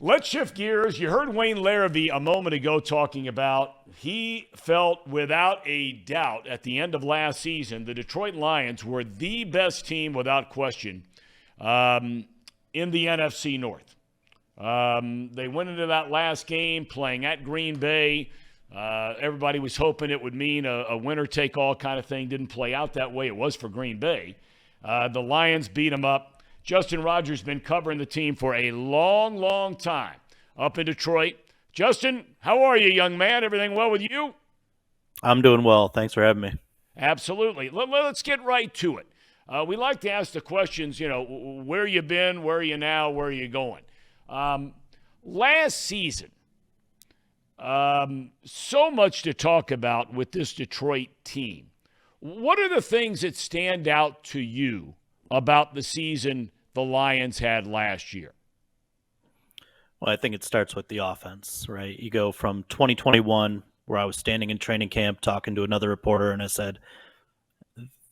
Let's shift gears. You heard Wayne Larrivee a moment ago talking about he felt without a doubt at the end of last season the Detroit Lions were the best team without question in the NFC North. They went into that last game playing at Green Bay. Everybody was hoping it would mean a winner-take-all kind of thing. Didn't play out that way. It was for Green Bay. The Lions beat them up. Justin Rogers been covering the team for a long, long time up in Detroit. Justin, how are you, young man? Everything well with you? I'm doing well. Thanks for having me. Absolutely. Let's get right to it. We like to ask the questions, where you been, where are you now, where are you going? Last season, so much to talk about with this Detroit team. What are the things that stand out to you about the season the Lions had last year? Well, I think it starts with the offense, right? You go from 2021, where I was standing in training camp talking to another reporter, and I said,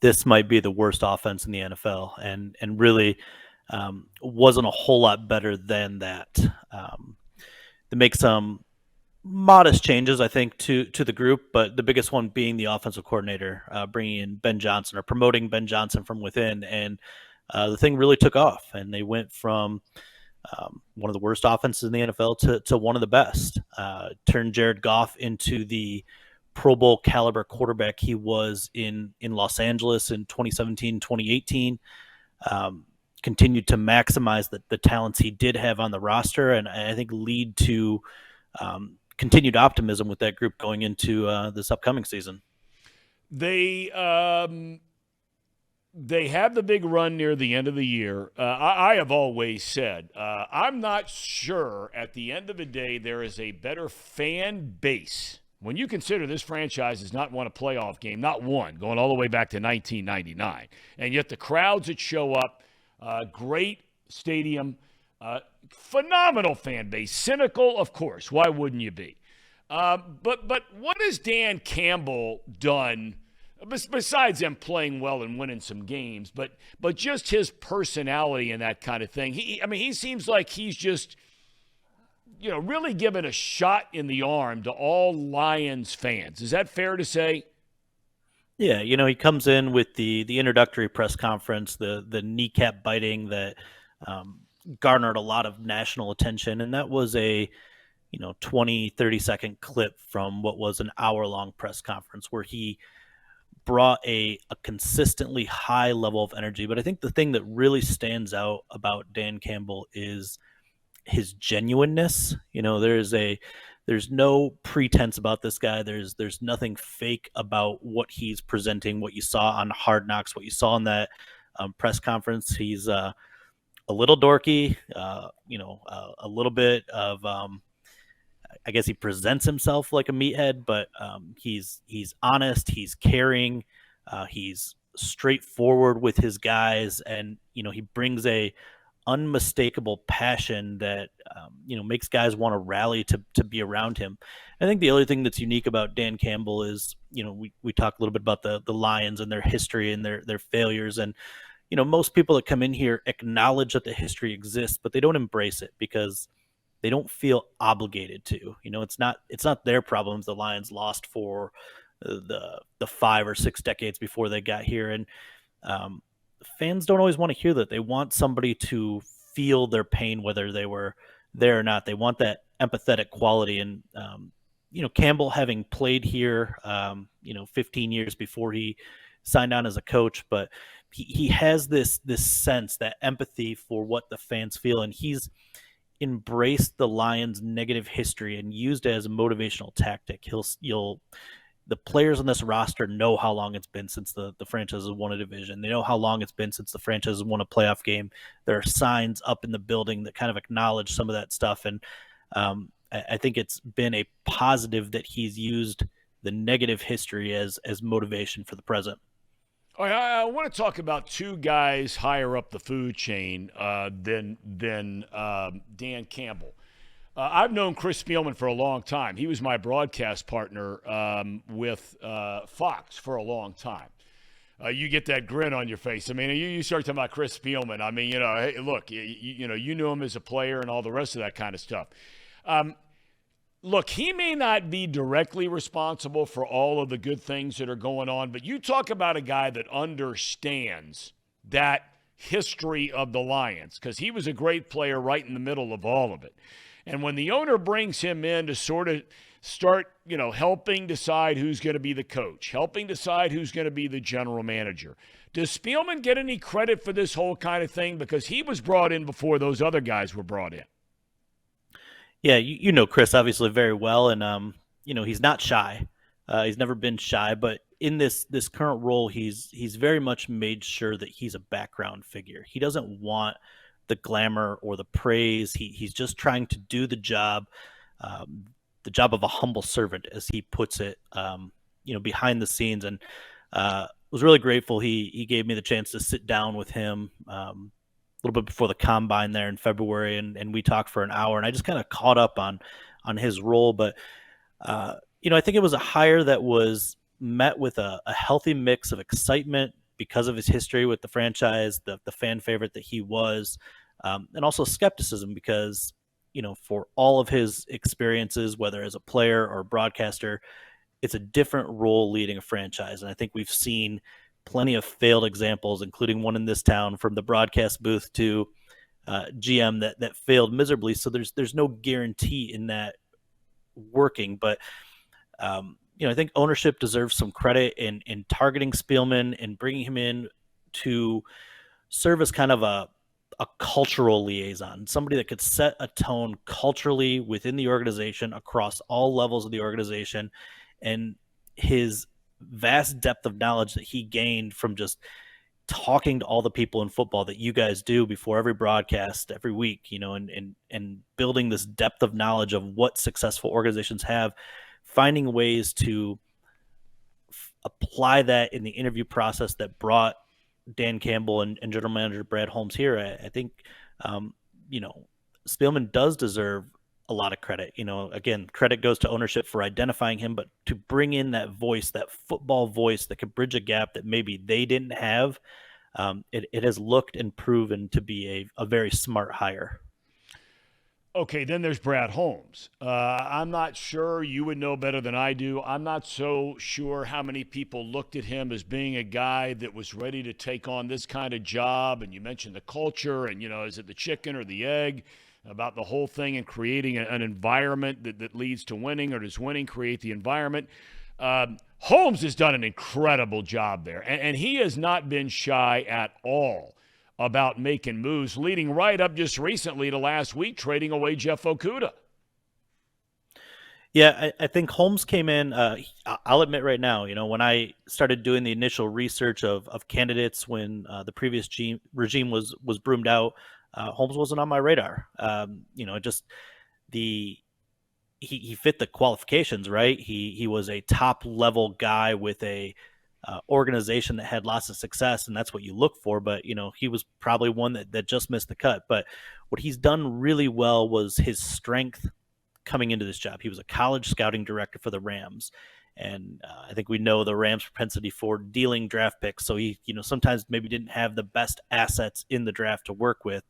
this might be the worst offense in the NFL, and really wasn't a whole lot better than that. They make some modest changes, I think, to the group, but the biggest one being the offensive coordinator, bringing in Ben Johnson or promoting Ben Johnson from within, and the thing really took off, and they went from one of the worst offenses in the NFL to one of the best. Turned Jared Goff into the Pro Bowl caliber quarterback he was in Los Angeles in 2017, 2018. Continued to maximize the talents he did have on the roster, and I think lead to continued optimism with that group going into this upcoming season. They have the big run near the end of the year. I have always said I'm not sure at the end of the day there is a better fan base when you consider this franchise has not won a playoff game, not one, going all the way back to 1999. And yet the crowds that show up, great stadium, phenomenal fan base, cynical, of course. Why wouldn't you be? But what has Dan Campbell done besides them playing well and winning some games? But just his personality and that kind of thing. He seems like he's just really given a shot in the arm to all Lions fans. Is that fair to say? Yeah, he comes in with the introductory press conference, the kneecap biting that garnered a lot of national attention, and that was a 20, 30-second clip from what was an hour-long press conference where he brought a consistently high level of energy. But I think the thing that really stands out about Dan Campbell is his genuineness. There's no pretense about this guy. There's nothing fake about what he's presenting, what you saw on Hard Knocks, what you saw in that press conference. He's a little dorky, a little bit of, I guess he presents himself like a meathead, but he's honest, he's caring, he's straightforward with his guys, and he brings a unmistakable passion that makes guys want to rally to be around him. I think the other thing that's unique about Dan Campbell is we talk a little bit about the Lions and their history and their failures, and most people that come in here acknowledge that the history exists, but they don't embrace it because they don't feel obligated to. It's not their problems. The Lions lost for the 5 or 6 decades before they got here, and fans don't always want to hear that. They want somebody to feel their pain, whether they were there or not. They want that empathetic quality. And, Campbell, having played here, 15 years before he signed on as a coach, but he has this sense, that empathy for what the fans feel. And he's embraced the Lions' negative history and used it as a motivational tactic. The players on this roster know how long it's been since the franchise has won a division. They know how long it's been since the franchise has won a playoff game. There are signs up in the building that kind of acknowledge some of that stuff. And I think it's been a positive that he's used the negative history as motivation for the present. All right, I want to talk about two guys higher up the food chain than Dan Campbell. I've known Chris Spielman for a long time. He was my broadcast partner with Fox for a long time. you get that grin on your face. I mean, you start talking about Chris Spielman. I mean, hey, look, you knew him as a player and all the rest of that kind of stuff. Look, he may not be directly responsible for all of the good things that are going on, but you talk about a guy that understands that history of the Lions, because he was a great player right in the middle of all of it. And when the owner brings him in to sort of start, helping decide who's going to be the coach, helping decide who's going to be the general manager, does Spielman get any credit for this whole kind of thing? Because he was brought in before those other guys were brought in. Yeah, you know Chris obviously very well, and he's not shy. He's never been shy, but in this current role, he's very much made sure that he's a background figure. He doesn't want the glamour or the praise. He's just trying to do the job of a humble servant, as he puts it. Behind the scenes, and was really grateful he gave me the chance to sit down with him a little bit before the combine there in February, and we talked for an hour, and I just kind of caught up on his role. But I think it was a hire that was met with a healthy mix of excitement because of his history with the franchise, the fan favorite that he was, and also skepticism because, for all of his experiences, whether as a player or a broadcaster, it's a different role leading a franchise. And I think we've seen plenty of failed examples, including one in this town, from the broadcast booth to GM that failed miserably. So there's no guarantee in that working. But I think ownership deserves some credit in targeting Spielman and bringing him in to serve as kind of a cultural liaison, somebody that could set a tone culturally within the organization across all levels of the organization. And his vast depth of knowledge that he gained from just talking to all the people in football that you guys do before every broadcast every week, and building this depth of knowledge of what successful organizations have, finding ways to apply that in the interview process that brought Dan Campbell and General Manager Brad Holmes here. I think, Spielman does deserve a lot of credit. Again, credit goes to ownership for identifying him, but to bring in that voice, that football voice that could bridge a gap that maybe they didn't have, it has looked and proven to be a very smart hire. Okay, then there's Brad Holmes. I'm not sure, you would know better than I do. I'm not so sure how many people looked at him as being a guy that was ready to take on this kind of job. And you mentioned the culture and, is it the chicken or the egg about the whole thing and creating an environment that leads to winning, or does winning create the environment? Holmes has done an incredible job there, and he has not been shy at all about making moves, leading right up just recently to last week, trading away Jeff Okudah. Yeah, I think Holmes came in, I'll admit right now, when I started doing the initial research of candidates when the previous regime was broomed out, Holmes wasn't on my radar. He fit the qualifications, right? He was a top-level guy with a organization that had lots of success, and that's what you look for. But he was probably one that just missed the cut. But what he's done really well was his strength coming into this job. He was a college scouting director for the Rams, and I think we know the Rams' propensity for dealing draft picks. So he sometimes maybe didn't have the best assets in the draft to work with,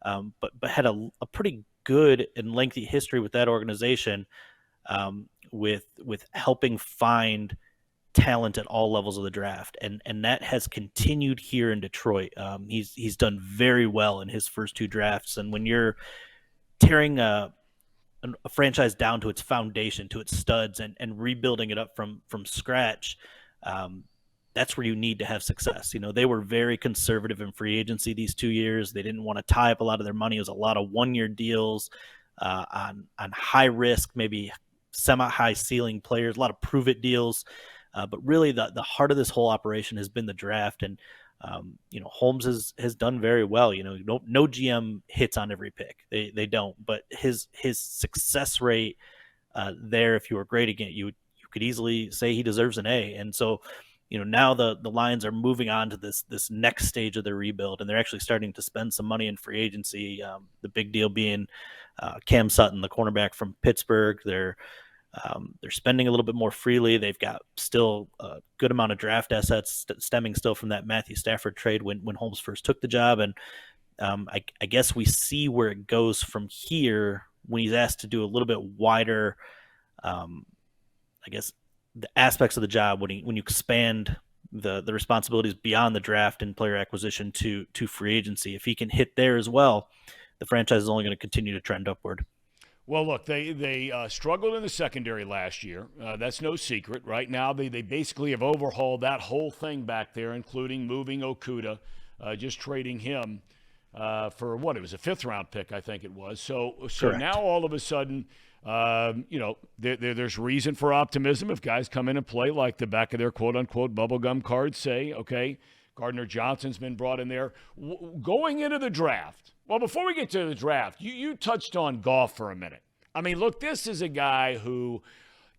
but had a pretty good and lengthy history with that organization, with helping find talent at all levels of the draft, and that has continued here in Detroit. He's done very well in his first two drafts, and when you're tearing a franchise down to its foundation, to its studs, and rebuilding it up from scratch, that's where you need to have success. They were very conservative in free agency these 2 years. They didn't want to tie up a lot of their money. It was a lot of one-year deals on high risk, maybe semi-high ceiling players, a lot of prove-it deals. But really, the heart of this whole operation has been the draft, and Holmes has done very well. No GM hits on every pick; they don't. But his success rate there, if you were grading it, you could easily say he deserves an A. And so, now the Lions are moving on to this next stage of their rebuild, and they're actually starting to spend some money in free agency. The big deal being Cam Sutton, the cornerback from Pittsburgh. They're They're spending a little bit more freely. They've got still a good amount of draft assets stemming still from that Matthew Stafford trade when Holmes first took the job. And I guess we see where it goes from here when he's asked to do a little bit wider, I guess, the aspects of the job when you expand the responsibilities beyond the draft and player acquisition to free agency. If he can hit there as well, the franchise is only going to continue to trend upward. Well, look, they struggled in the secondary last year. That's no secret. Right now, they basically have overhauled that whole thing back there, including moving Okudah, just trading him for what? It was a fifth-round pick, I think it was. So Correct. now all of a sudden, there's reason for optimism if guys come in and play like the back of their quote-unquote bubblegum cards say, okay, Gardner Johnson's been brought in there. Going into the draft, well, before we get to the draft, you touched on Goff for a minute. I mean, look, this is a guy who,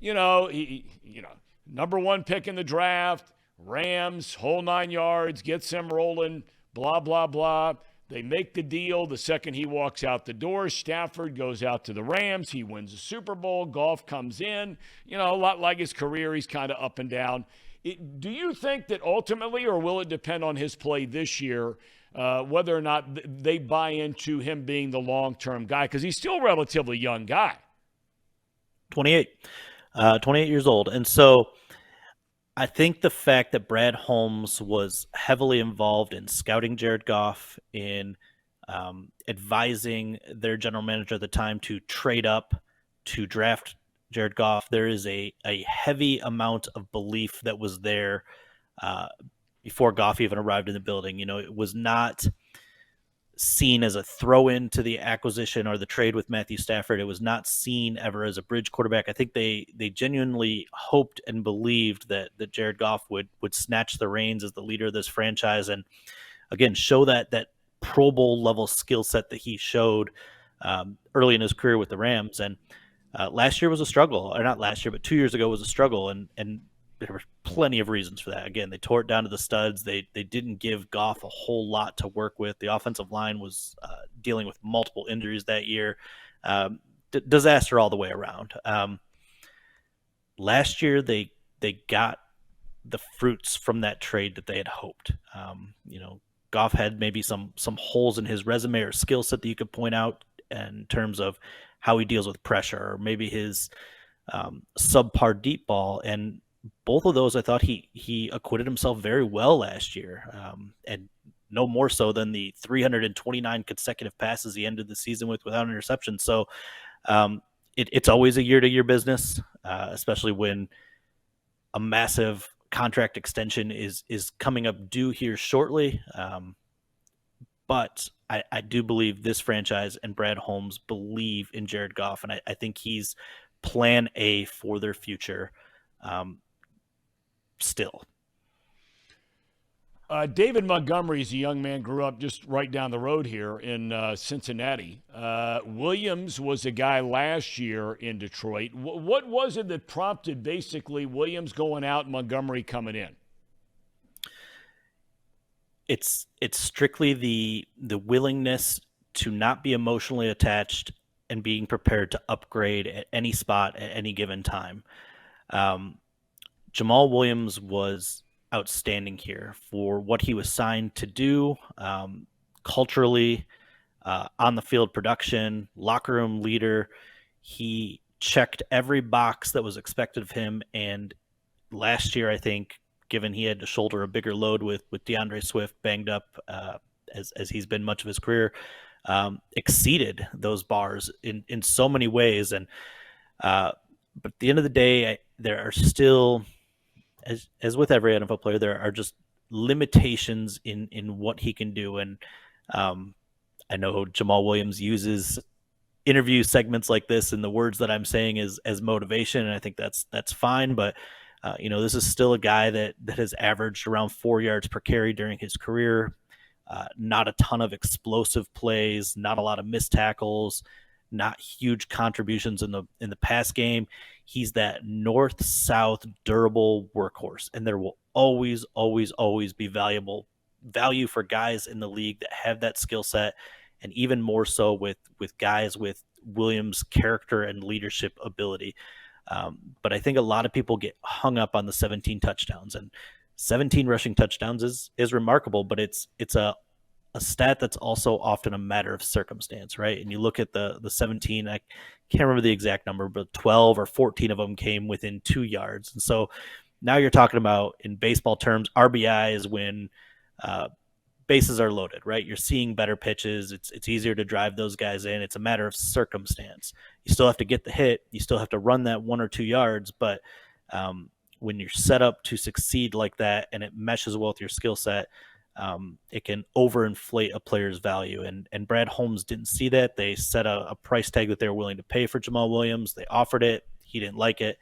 number one pick in the draft, Rams, whole 9 yards, gets him rolling, blah, blah, blah. They make the deal. The second he walks out the door, Stafford goes out to the Rams. He wins the Super Bowl. Goff comes in. A lot like his career, he's kind of up and down. Do you think that ultimately, or will it depend on his play this year, whether or not they buy into him being the long-term guy? Because he's still a relatively young guy. 28 years old. And so I think the fact that Brad Holmes was heavily involved in scouting Jared Goff, in advising their general manager at the time to trade up to draft Jared Goff, there is a heavy amount of belief that was there before Goff even arrived in the building. It was not seen as a throw-in to the acquisition or the trade with Matthew Stafford. It was not seen ever as a bridge quarterback. I think they genuinely hoped and believed that Jared Goff would snatch the reins as the leader of this franchise and, again, show that Pro Bowl level skill set that he showed early in his career with the Rams. And last year was a struggle, or not last year, but 2 years ago was a struggle, and there were plenty of reasons for that. Again, they tore it down to the studs. They didn't give Goff a whole lot to work with. The offensive line was dealing with multiple injuries that year. Disaster all the way around. Last year, they got the fruits from that trade that they had hoped. Goff had maybe some holes in his resume or skill set that you could point out in terms of how he deals with pressure, or maybe his subpar deep ball. And both of those, I thought he acquitted himself very well last year, and no more so than the 329 consecutive passes he ended the season without interception. So it's always a year-to-year business, especially when a massive contract extension is coming up due here shortly. But I do believe this franchise and Brad Holmes believe in Jared Goff, and I think he's plan A for their future still. David Montgomery is a young man, grew up just right down the road here in Cincinnati. Williams was a guy last year in Detroit. What was it that prompted basically Williams going out and Montgomery coming in? It's strictly the willingness to not be emotionally attached and being prepared to upgrade at any spot at any given time. Jamal Williams was outstanding here for what he was signed to do, culturally, on the field production, locker room leader. He checked every box that was expected of him. And last year, I think, given he had to shoulder a bigger load with DeAndre Swift banged up as he's been much of his career, exceeded those bars in so many ways. And but at the end of the day, there are still, as with every NFL player, there are just limitations in what he can do. And I know Jamal Williams uses interview segments like this and the words that I'm saying as motivation, and I think that's fine. But this is still a guy that has averaged around 4 yards per carry during his career. Not a ton of explosive plays, not a lot of missed tackles, not huge contributions in the pass game. He's that north-south durable workhorse, and there will always, always, always be value for guys in the league that have that skill set, and even more so with guys with Williams' character and leadership ability. But I think a lot of people get hung up on the 17 touchdowns, and 17 rushing touchdowns is remarkable, but it's a stat that's also often a matter of circumstance, right? And you look at the 17, I can't remember the exact number, but 12 or 14 of them came within 2 yards. And so now you're talking about, in baseball terms, RBI is when bases are loaded, right? You're seeing better pitches. It's easier to drive those guys in. It's a matter of circumstance. You still have to get the hit. You still have to run that 1 or 2 yards, but when you're set up to succeed like that and it meshes well with your skill set, it can overinflate a player's value. And Brad Holmes didn't see that. They set a price tag that they were willing to pay for Jamal Williams. They offered it. He didn't like it.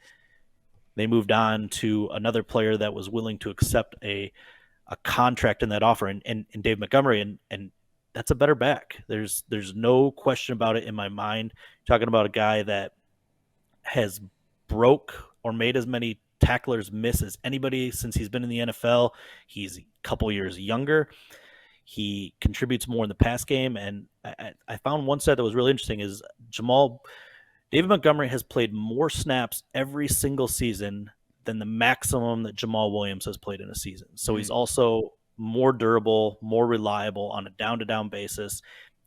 They moved on to another player that was willing to accept a contract in that offer, and Dave Montgomery, and that's a better back. There's no question about it in my mind. Talking about a guy that has broke or made as many tacklers miss as anybody since he's been in the NFL. He's a couple years younger. He contributes more in the pass game, and I found one stat that was really interesting is David Montgomery has played more snaps every single season than the maximum that Jamal Williams has played in a season. So he's also more durable, more reliable on a down-to-down basis.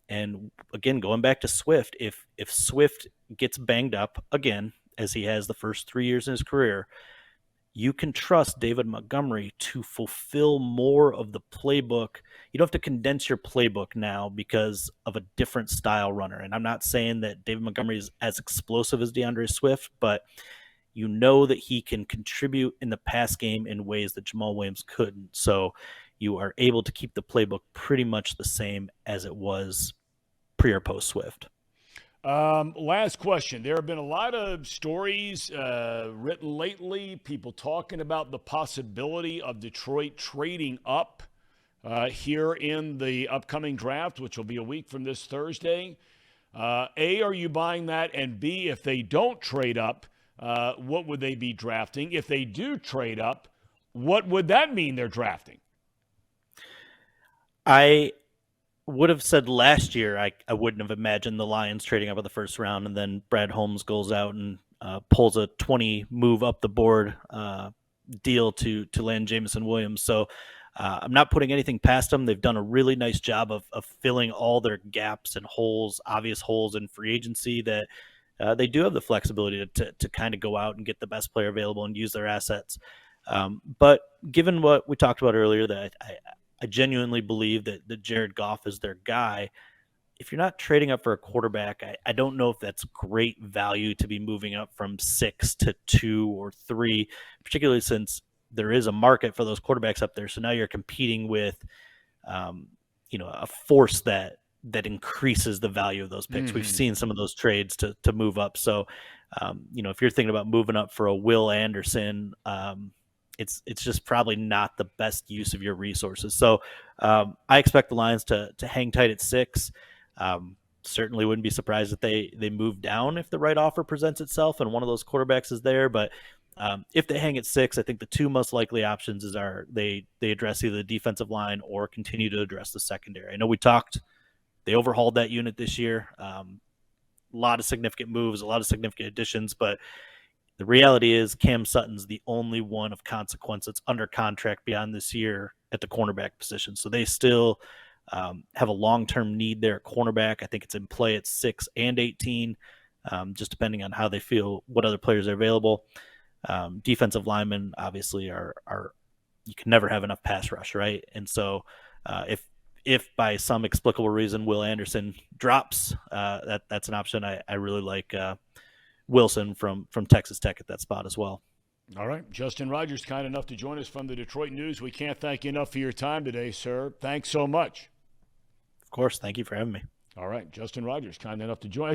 And again, going back to Swift, if Swift gets banged up again, as he has the first 3 years in his career, you can trust David Montgomery to fulfill more of the playbook. You don't have to condense your playbook now because of a different style runner. And I'm not saying that David Montgomery is as explosive as DeAndre Swift, but you know that he can contribute in the pass game in ways that Jamal Williams couldn't. So you are able to keep the playbook pretty much the same as it was pre or post Swift. Last question. There have been a lot of stories written lately, people talking about the possibility of Detroit trading up here in the upcoming draft, which will be a week from this Thursday. A, are you buying that? And B, if they don't trade up, what would they be drafting? If they do trade up, what would that mean they're drafting? I would have said last year I wouldn't have imagined the Lions trading up in the first round, and then Brad Holmes goes out and pulls a 20 move up the board deal to land Jameson Williams. So I'm not putting anything past them. They've done a really nice job of filling all their gaps and holes, obvious holes in free agency that they do have the flexibility to kind of go out and get the best player available and use their assets. But given what we talked about earlier, that I genuinely believe that Jared Goff is their guy. If you're not trading up for a quarterback, I don't know if that's great value to be moving up from 6 to 2 or 3, particularly since there is a market for those quarterbacks up there. So now you're competing with, a force that increases the value of those picks. Mm-hmm. We've seen some of those trades to move up. So, if you're thinking about moving up for a Will Anderson, it's just probably not the best use of your resources. So I expect the Lions to hang tight at 6. Certainly wouldn't be surprised if they move down if the right offer presents itself and one of those quarterbacks is there. But if they hang at 6, I think the two most likely options are they address either the defensive line or continue to address the secondary. I know they overhauled that unit this year. A lot of significant moves, a lot of significant additions, but the reality is Cam Sutton's the only one of consequence that's under contract beyond this year at the cornerback position. So they still have a long-term need there at cornerback. I think it's in play at 6 and 18, just depending on how they feel, what other players are available. Defensive linemen obviously are you can never have enough pass rush, right? And so if by some explicable reason Will Anderson drops, that's an option. I really like Wilson from Texas Tech at that spot as well. All right. Justin Rogers, kind enough to join us from the Detroit News. We can't thank you enough for your time today, sir. Thanks so much. Of course. Thank you for having me. All right. Justin Rogers, kind enough to join us.